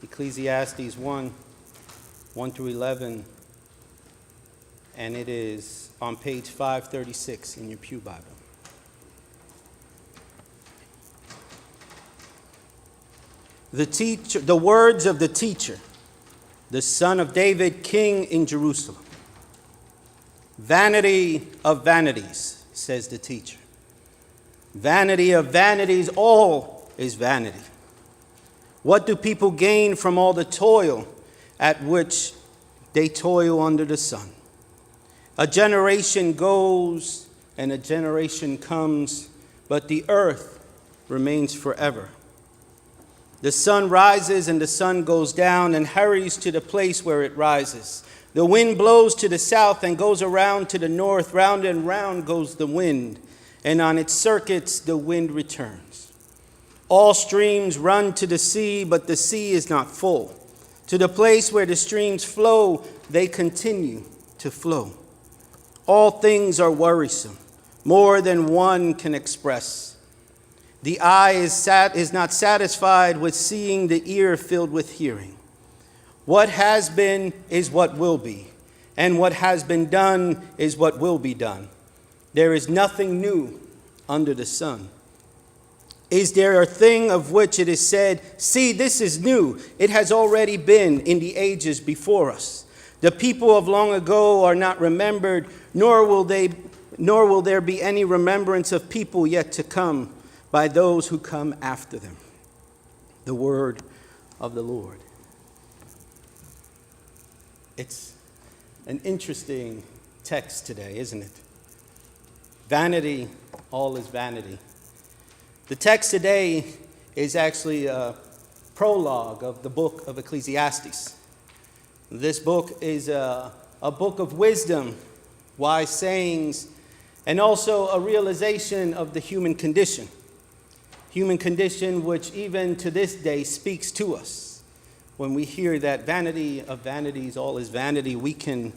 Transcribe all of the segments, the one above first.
Ecclesiastes 1 through 11, and it is on page 536 in your Pew Bible. The words of the teacher, the son of David, king in Jerusalem. Vanity of vanities, says the teacher. Vanity of vanities, all is vanity. What do people gain from all the toil at which they toil under the sun? A generation goes and a generation comes, but the earth remains forever. The sun rises and the sun goes down and hurries to the place where it rises. The wind blows to the south and goes around to the north. Round and round goes the wind, and on its circuits the wind returns. All streams run to the sea, but the sea is not full. To the place where the streams flow, they continue to flow. All things are worrisome, more than one can express. The eye is not satisfied with seeing, the ear filled with hearing. What has been is what will be, and what has been done is what will be done. There is nothing new under the sun. Is there a thing of which it is said, "See, this is new"? It has already been in the ages before us. The people of long ago are not remembered, nor will there be any remembrance of people yet to come by those who come after them. The word of the Lord. It's an interesting text today, isn't it? Vanity, all is vanity. The text today is actually a prologue of the book of Ecclesiastes. This book is a book of wisdom, wise sayings, and also a realization of the human condition. Human condition which even to this day speaks to us. When we hear that vanity of vanities, all is vanity, we can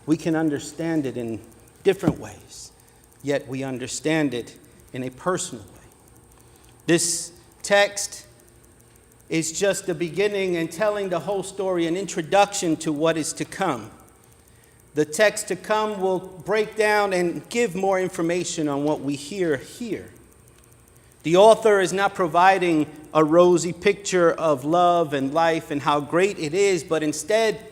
understand it in different ways, yet we understand it in a personal way. This text is just the beginning and telling the whole story, an introduction to what is to come. The text to come will break down and give more information on what we hear here. The author is not providing a rosy picture of love and life and how great it is, but instead,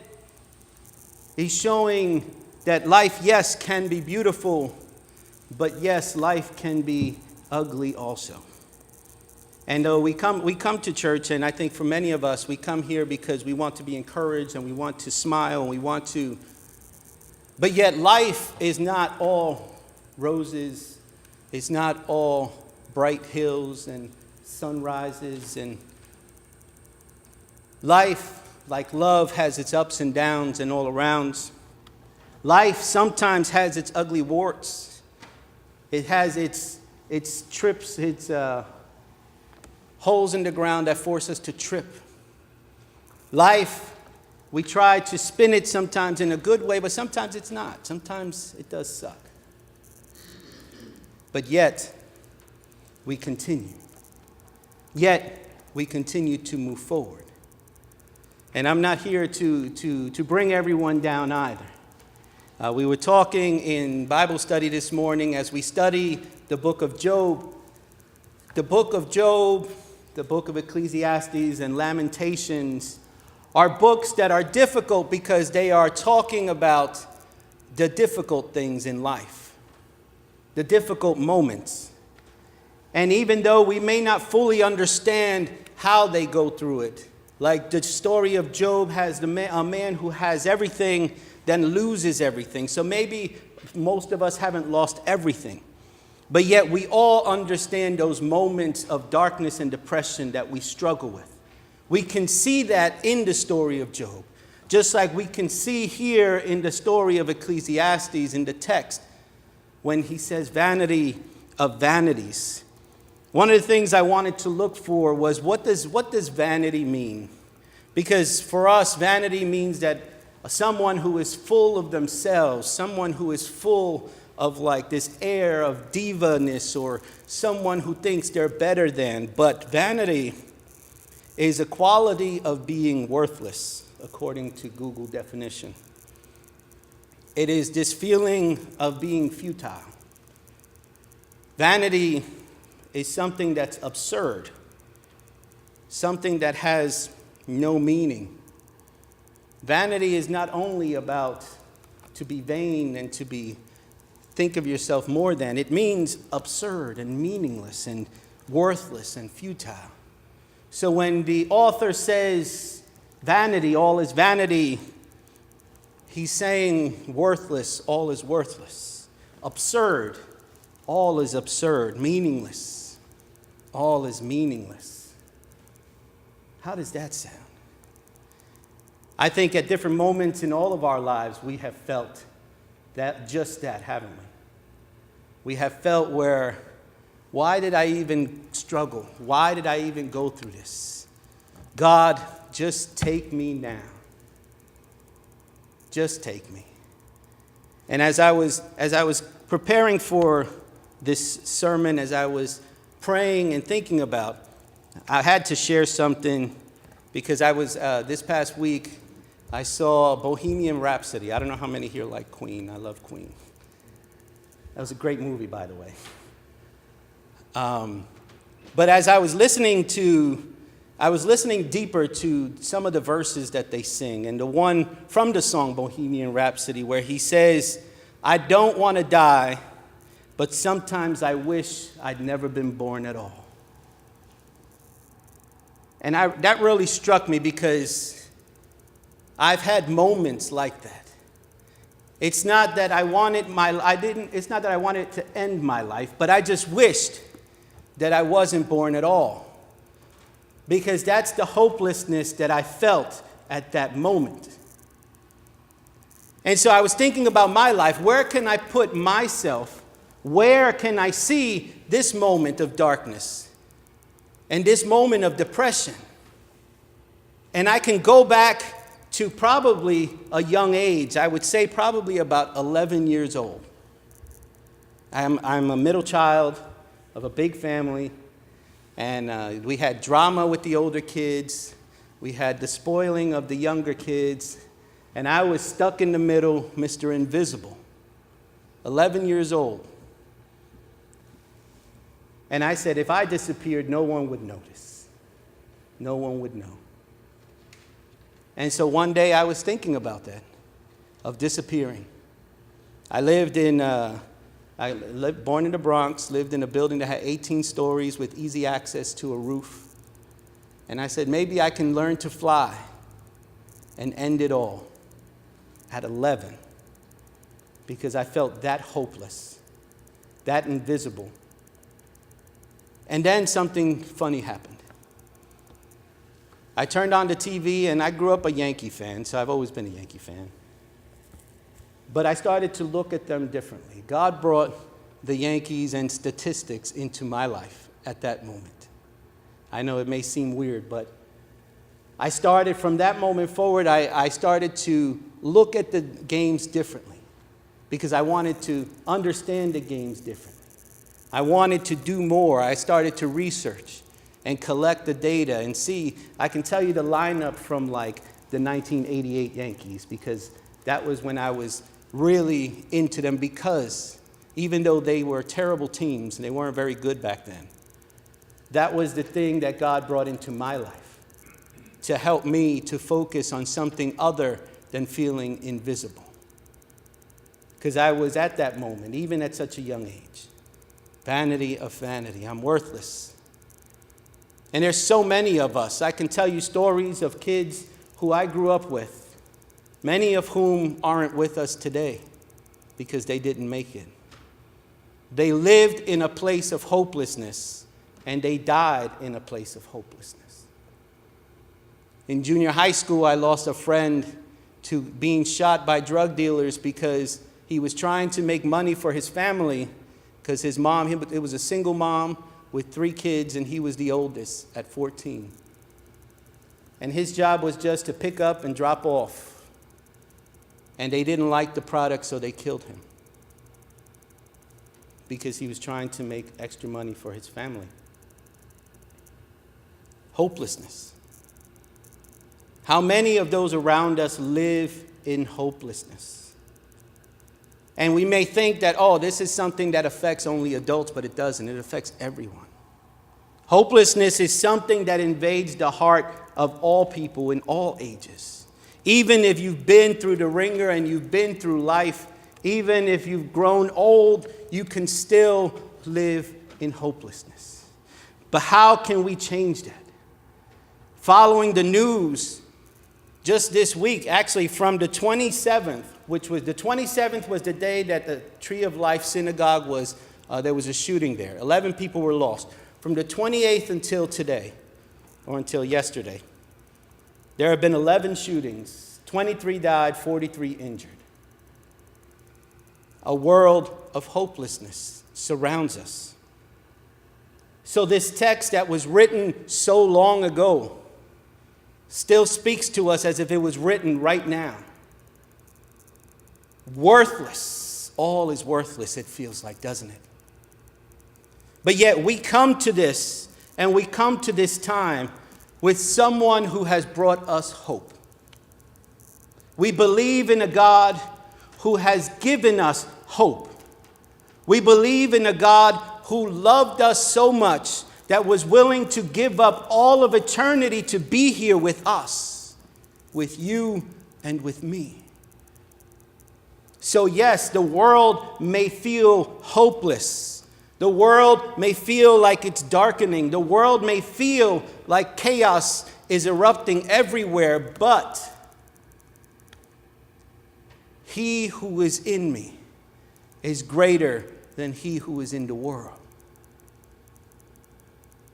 he's showing that life, yes, can be beautiful, but yes, life can be ugly also. And we come to church, and I think for many of us, we come here because we want to be encouraged and we want to smile and we want to, but yet life is not all roses, it's not all bright hills and sunrises, and life, like love, has its ups and downs and all arounds. Life sometimes has its ugly warts. It has its trips, its holes in the ground that force us to trip. Life, we try to spin it sometimes in a good way, but sometimes it's not. Sometimes it does suck. But yet, we continue. Yet, we continue to move forward. And I'm not here to bring everyone down either. We were talking in Bible study this morning as we study the book of Job. The book of Job, the book of Ecclesiastes, and Lamentations are books that are difficult because they are talking about the difficult things in life, the difficult moments. And even though we may not fully understand how they go through it, like the story of Job has a man who has everything, then loses everything. So maybe most of us haven't lost everything. But yet we all understand those moments of darkness and depression that we struggle with. We can see that in the story of Job, just like we can see here in the story of Ecclesiastes in the text when he says vanity of vanities. One of the things I wanted to look for was what does vanity mean? Because for us, vanity means that someone who is full of themselves, someone who is full of like this air of diva-ness, or someone who thinks they're better than. But vanity is a quality of being worthless, according to Google definition. It is this feeling of being futile. Vanity is something that's absurd, something that has no meaning. Vanity is not only about to be vain and to think of yourself more than. It means absurd and meaningless and worthless and futile. So when the author says vanity, all is vanity, he's saying worthless, all is worthless. Absurd, all is absurd. Meaningless, all is meaningless. How does that sound? I think at different moments in all of our lives, we have felt just that, haven't we? We have felt where, why did I even struggle? Why did I even go through this? God, just take me now. Just take me. And as I was preparing for this sermon, as I was praying and thinking about, I had to share something because I was, this past week, I saw Bohemian Rhapsody. I don't know how many here like Queen. I love Queen. That was a great movie, by the way. But as I was listening deeper to some of the verses that they sing, and the one from the song Bohemian Rhapsody where he says, I don't want to die, but sometimes I wish I'd never been born at all. And that really struck me because I've had moments like that. It's not that I wanted to end my life, but I just wished that I wasn't born at all. Because that's the hopelessness that I felt at that moment. And so I was thinking about my life. Where can I put myself? Where can I see this moment of darkness and this moment of depression? And I can go back to probably a young age. I would say probably about 11 years old. I'm a middle child of a big family, and we had drama with the older kids. We had the spoiling of the younger kids, and I was stuck in the middle, Mr. Invisible, 11 years old. And I said, if I disappeared, no one would notice. No one would know. And so one day I was thinking about that, of disappearing. I born in the Bronx, lived in a building that had 18 stories with easy access to a roof. And I said, maybe I can learn to fly and end it all at 11, because I felt that hopeless, that invisible. And then something funny happened. I turned on the TV, and I grew up a Yankee fan, so I've always been a Yankee fan. But I started to look at them differently. God brought the Yankees and statistics into my life at that moment. I know it may seem weird, but I started from that moment forward, I started to look at the games differently because I wanted to understand the games differently. I wanted to do more. I started to research and collect the data and see. I can tell you the lineup from like the 1988 Yankees, because that was when I was really into them, because even though they were terrible teams and they weren't very good back then, that was the thing that God brought into my life to help me to focus on something other than feeling invisible. Because I was at that moment, even at such a young age. Vanity of vanity. I'm worthless. And there's so many of us. I can tell you stories of kids who I grew up with, many of whom aren't with us today because they didn't make it. They lived in a place of hopelessness, and they died in a place of hopelessness. In junior high school, I lost a friend to being shot by drug dealers because he was trying to make money for his family, because his mom, it was a single mom with 3 kids, and he was the oldest at 14. And his job was just to pick up and drop off. And they didn't like the product, so they killed him because he was trying to make extra money for his family. Hopelessness. How many of those around us live in hopelessness? And we may think that, oh, this is something that affects only adults, but it doesn't. It affects everyone. Hopelessness is something that invades the heart of all people in all ages. Even if you've been through the ringer and you've been through life, even if you've grown old, you can still live in hopelessness. But how can we change that? Following the news just this week, actually from the 27th, the 27th was the day that the Tree of Life Synagogue there was a shooting there. 11 people were lost. From the 28th until today, or until yesterday, there have been 11 shootings. 23 died, 43 injured. A world of hopelessness surrounds us. So this text that was written so long ago still speaks to us as if it was written right now. Worthless. All is worthless, it feels like, doesn't it? But yet we come to this, and we come to this time with someone who has brought us hope. We believe in a God who has given us hope. We believe in a God who loved us so much that was willing to give up all of eternity to be here with us, with you and with me. So yes, the world may feel hopeless. The world may feel like it's darkening. The world may feel like chaos is erupting everywhere, but he who is in me is greater than he who is in the world.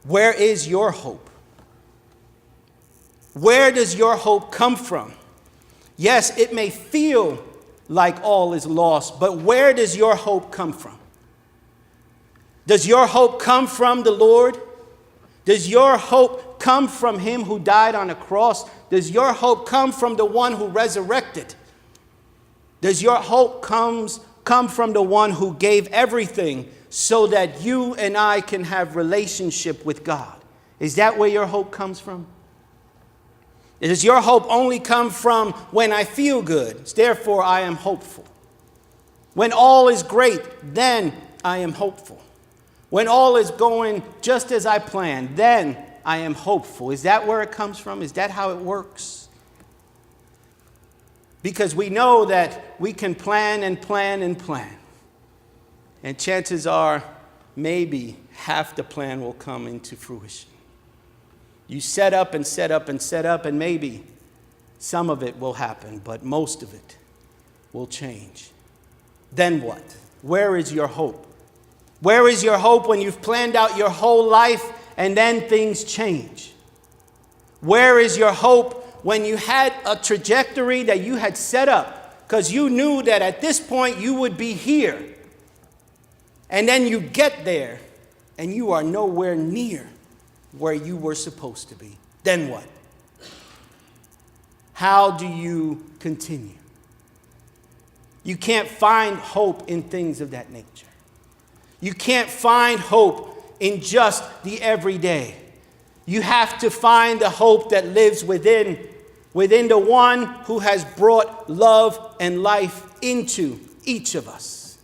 Where is your hope? Where does your hope come from? Yes, it may feel like all is lost, but where does your hope come from? Does your hope come from the Lord? Does your hope come from him who died on the cross? Does your hope come from the one who resurrected? Does your hope come from the one who gave everything so that you and I can have relationship with God? Is that where your hope comes from? Does your hope only come from when I feel good? Therefore, I am hopeful. When all is great, then I am hopeful. When all is going just as I planned, then I am hopeful. Is that where it comes from? Is that how it works? Because we know that we can plan and plan and plan. And chances are maybe half the plan will come into fruition. You set up and set up and set up, and maybe some of it will happen, but most of it will change. Then what? Where is your hope? Where is your hope when you've planned out your whole life and then things change? Where is your hope when you had a trajectory that you had set up because you knew that at this point you would be here, and then you get there and you are nowhere near where you were supposed to be? Then what? How do you continue? You can't find hope in things of that nature. You can't find hope in just the everyday. You have to find the hope that lives within the one who has brought love and life into each of us.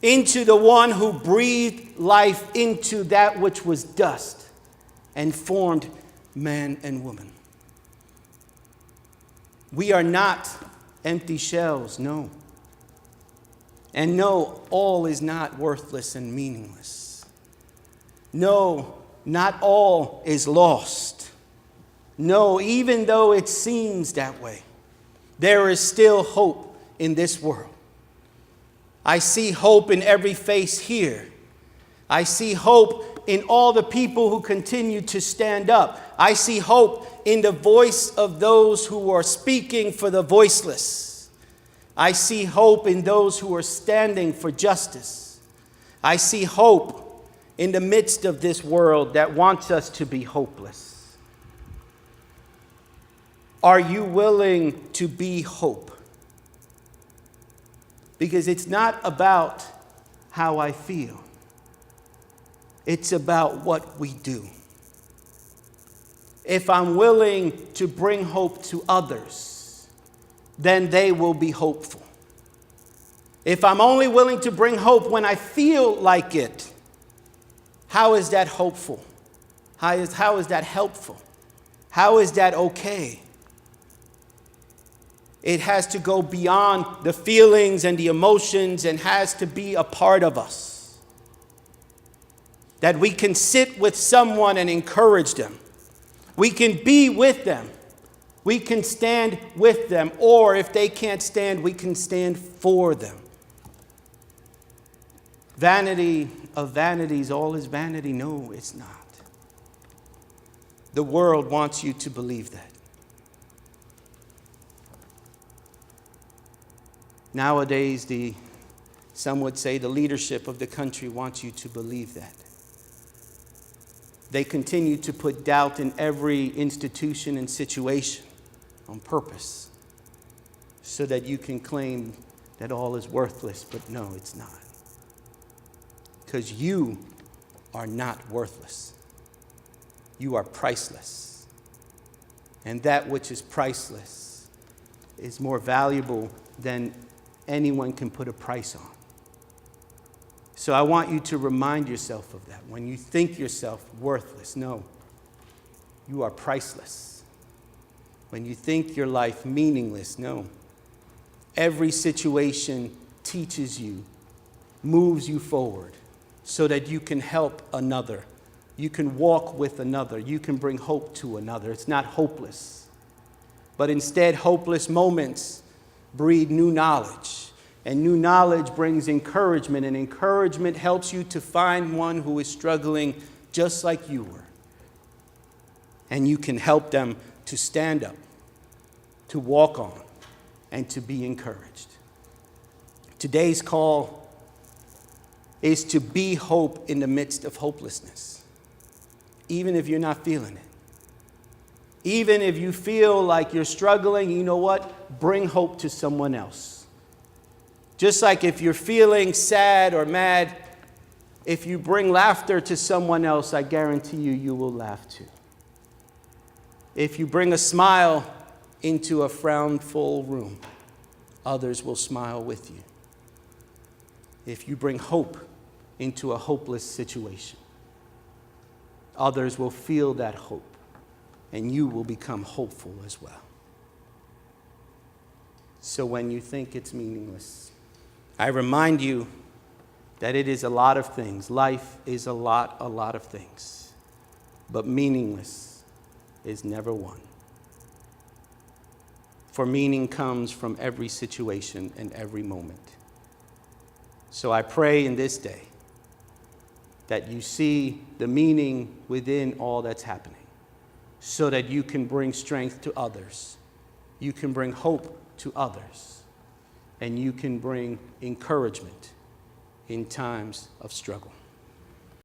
Into the one who breathed life into that which was dust and formed man and woman. We are not empty shells, no. And no, all is not worthless and meaningless. No, not all is lost. No, even though it seems that way, there is still hope in this world. I see hope in every face here. I see hope in all the people who continue to stand up. I see hope in the voice of those who are speaking for the voiceless. I see hope in those who are standing for justice. I see hope in the midst of this world that wants us to be hopeless. Are you willing to be hope? Because it's not about how I feel. It's about what we do. if I'm willing to bring hope to others, then they will be hopeful. If I'm only willing to bring hope when I feel like it, how is that hopeful? How is that helpful? How is that okay? It has to go beyond the feelings and the emotions and has to be a part of us. That we can sit with someone and encourage them. We can be with them. We can stand with them. Or if they can't stand, we can stand for them. Vanity of vanities, all is vanity. No, it's not. The world wants you to believe that. Nowadays, some would say the leadership of the country wants you to believe that. They continue to put doubt in every institution and situation on purpose so that you can claim that all is worthless, but no, it's not. Because you are not worthless. You are priceless. And that which is priceless is more valuable than anyone can put a price on. So I want you to remind yourself of that. When you think yourself worthless, no, you are priceless. When you think your life meaningless, no. Every situation teaches you, moves you forward so that you can help another. You can walk with another. You can bring hope to another. It's not hopeless. But instead, hopeless moments breed new knowledge. And new knowledge brings encouragement. And encouragement helps you to find one who is struggling just like you were. And you can help them to stand up, to walk on, and to be encouraged. Today's call is to be hope in the midst of hopelessness. Even if you're not feeling it. Even if you feel like you're struggling, you know what? Bring hope to someone else. Just like if you're feeling sad or mad, if you bring laughter to someone else, I guarantee you, you will laugh too. If you bring a smile into a frownful room, others will smile with you. If you bring hope into a hopeless situation, others will feel that hope, and you will become hopeful as well. So when you think it's meaningless, I remind you that it is a lot of things. Life is a lot of things. But meaningless is never one. For meaning comes from every situation and every moment. So I pray in this day that you see the meaning within all that's happening so that you can bring strength to others. You can bring hope to others. And you can bring encouragement in times of struggle.